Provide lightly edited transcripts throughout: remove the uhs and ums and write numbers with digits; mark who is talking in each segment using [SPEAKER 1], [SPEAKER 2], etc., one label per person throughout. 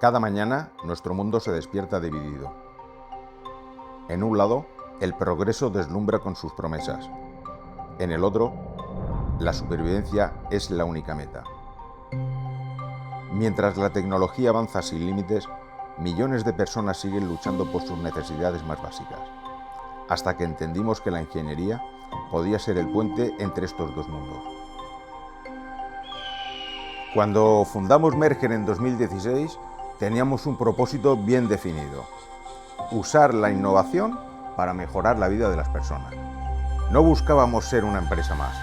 [SPEAKER 1] Cada mañana nuestro mundo se despierta dividido. En un lado, el progreso deslumbra con sus promesas. En el otro, la supervivencia es la única meta. Mientras la tecnología avanza sin límites, millones de personas siguen luchando por sus necesidades más básicas, hasta que entendimos que la ingeniería podía ser el puente entre estos dos mundos. Cuando fundamos Merger en 2016, teníamos un propósito bien definido: usar la innovación para mejorar la vida de las personas. No buscábamos ser una empresa más,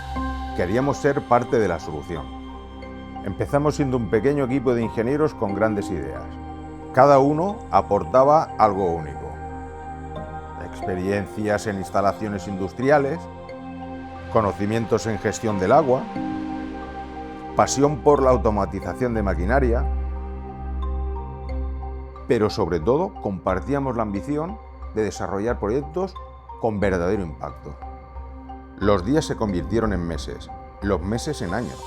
[SPEAKER 1] queríamos ser parte de la solución. Empezamos siendo un pequeño equipo de ingenieros con grandes ideas. Cada uno aportaba algo único: experiencias en instalaciones industriales, conocimientos en gestión del agua, pasión por la automatización de maquinaria, pero sobre todo compartíamos la ambición de desarrollar proyectos con verdadero impacto. Los días se convirtieron en meses, los meses en años.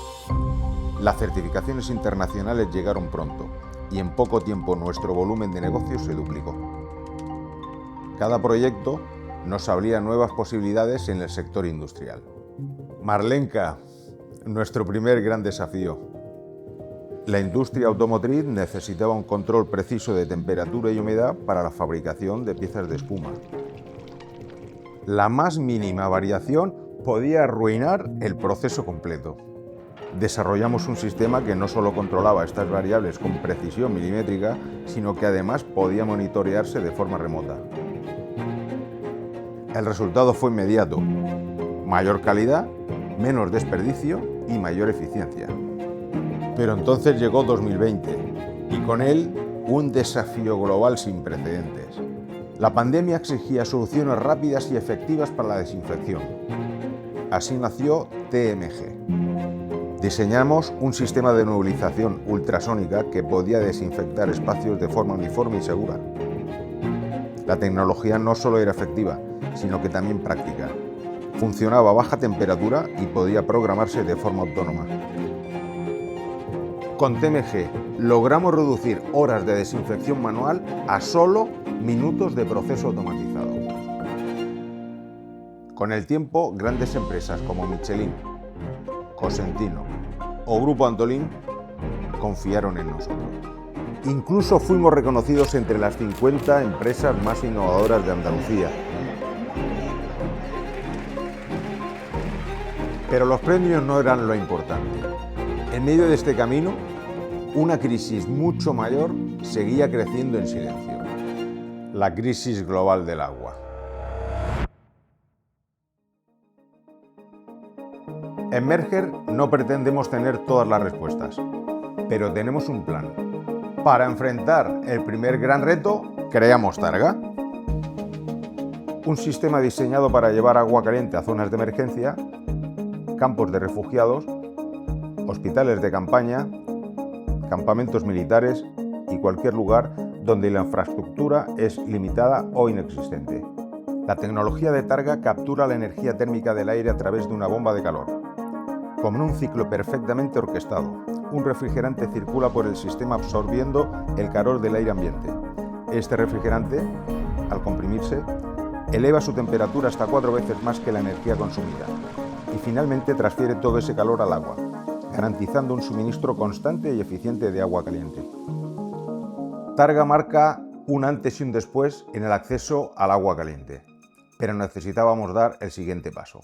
[SPEAKER 1] Las certificaciones internacionales llegaron pronto y en poco tiempo nuestro volumen de negocios se duplicó. Cada proyecto nos abría nuevas posibilidades en el sector industrial. Marlenka, nuestro primer gran desafío. La industria automotriz necesitaba un control preciso de temperatura y humedad para la fabricación de piezas de espuma. La más mínima variación podía arruinar el proceso completo. Desarrollamos un sistema que no solo controlaba estas variables con precisión milimétrica, sino que además podía monitorearse de forma remota. El resultado fue inmediato: mayor calidad, menos desperdicio y mayor eficiencia. Pero entonces llegó 2020 y con él un desafío global sin precedentes. La pandemia exigía soluciones rápidas y efectivas para la desinfección. Así nació TMG. Diseñamos un sistema de nebulización ultrasónica que podía desinfectar espacios de forma uniforme y segura. La tecnología no solo era efectiva, sino que también práctica. Funcionaba a baja temperatura y podía programarse de forma autónoma. Con TMG logramos reducir horas de desinfección manual a solo minutos de proceso automatizado. Con el tiempo, grandes empresas como Michelin, Cosentino o Grupo Antolín confiaron en nosotros. Incluso fuimos reconocidos entre las 50 empresas más innovadoras de Andalucía. Pero los premios no eran lo importante. En medio de este camino, una crisis mucho mayor seguía creciendo en silencio: la crisis global del agua. En Merger no pretendemos tener todas las respuestas, pero tenemos un plan. Para enfrentar el primer gran reto, creamos Targa, un sistema diseñado para llevar agua caliente a zonas de emergencia, campos de refugiados, hospitales de campaña, campamentos militares y cualquier lugar donde la infraestructura es limitada o inexistente. La tecnología de Targa captura la energía térmica del aire a través de una bomba de calor. Como en un ciclo perfectamente orquestado, un refrigerante circula por el sistema absorbiendo el calor del aire ambiente. Este refrigerante, al comprimirse, eleva su temperatura hasta 4 veces más que la energía consumida y finalmente transfiere todo ese calor al agua, garantizando un suministro constante y eficiente de agua caliente. Targa marca un antes y un después en el acceso al agua caliente, pero necesitábamos dar el siguiente paso.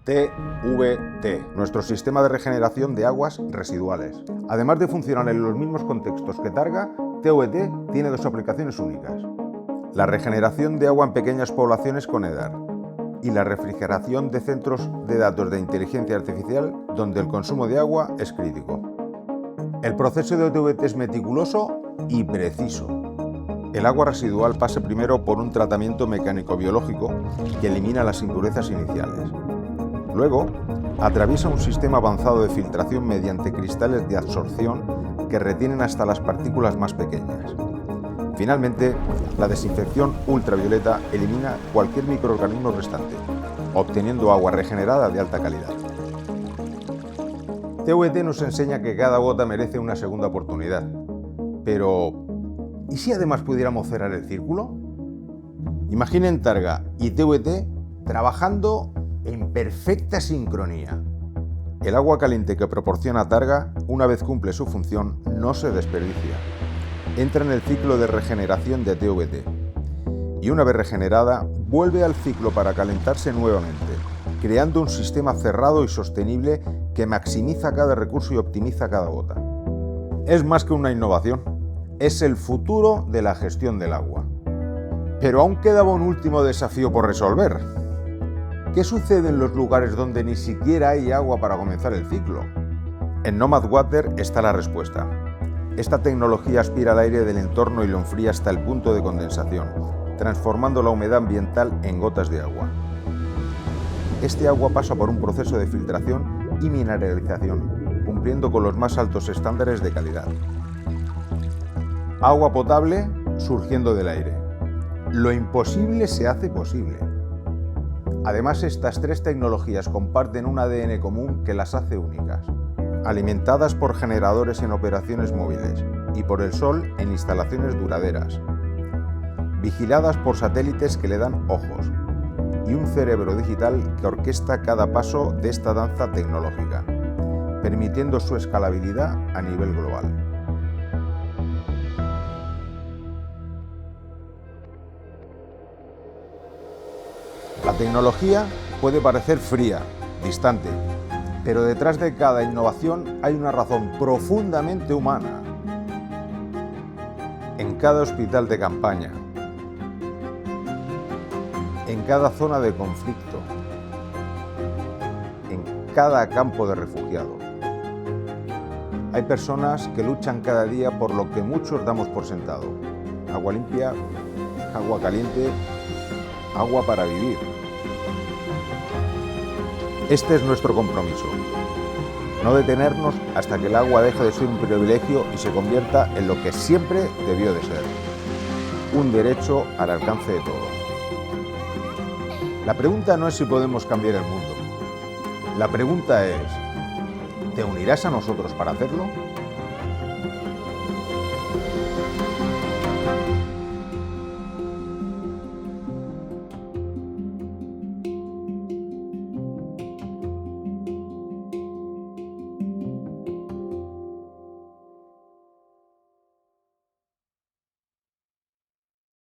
[SPEAKER 1] TVT, nuestro sistema de regeneración de aguas residuales. Además de funcionar en los mismos contextos que Targa, TVT tiene dos aplicaciones únicas: la regeneración de agua en pequeñas poblaciones con EDAR y la refrigeración de centros de datos de inteligencia artificial donde el consumo de agua es crítico. El proceso de TVT es meticuloso y preciso. El agua residual pasa primero por un tratamiento mecánico-biológico que elimina las impurezas iniciales. Luego, atraviesa un sistema avanzado de filtración mediante cristales de absorción que retienen hasta las partículas más pequeñas. Finalmente, la desinfección ultravioleta elimina cualquier microorganismo restante, obteniendo agua regenerada de alta calidad. TVT nos enseña que cada gota merece una segunda oportunidad, pero ¿Y si además pudiéramos cerrar el círculo? Imaginen Targa y TVT trabajando en perfecta sincronía. El agua caliente que proporciona Targa, una vez cumple su función, no se desperdicia. Entra en el ciclo de regeneración de TVT. Y una vez regenerada, vuelve al ciclo para calentarse nuevamente, creando un sistema cerrado y sostenible que maximiza cada recurso y optimiza cada gota. Es más que una innovación, es el futuro de la gestión del agua. Pero aún quedaba un último desafío por resolver. ¿Qué sucede en los lugares donde ni siquiera hay agua para comenzar el ciclo? En Nomad Water está la respuesta. Esta tecnología aspira al aire del entorno y lo enfría hasta el punto de condensación, transformando la humedad ambiental en gotas de agua. Este agua pasa por un proceso de filtración y mineralización, cumpliendo con los más altos estándares de calidad. Agua potable surgiendo del aire. Lo imposible se hace posible. Además, estas tres tecnologías comparten un ADN común que las hace únicas. Alimentadas por generadores en operaciones móviles y por el sol en instalaciones duraderas. Vigiladas por satélites que le dan ojos y un cerebro digital que orquesta cada paso de esta danza tecnológica, permitiendo su escalabilidad a nivel global. La tecnología puede parecer fría, distante, pero detrás de cada innovación hay una razón profundamente humana. En cada hospital de campaña, en cada zona de conflicto, en cada campo de refugiados, hay personas que luchan cada día por lo que muchos damos por sentado: agua limpia, agua caliente, agua para vivir. Este es nuestro compromiso: no detenernos hasta que el agua deje de ser un privilegio y se convierta en lo que siempre debió de ser: un derecho al alcance de todos. La pregunta no es si podemos cambiar el mundo. La pregunta es: ¿te unirás a nosotros para hacerlo?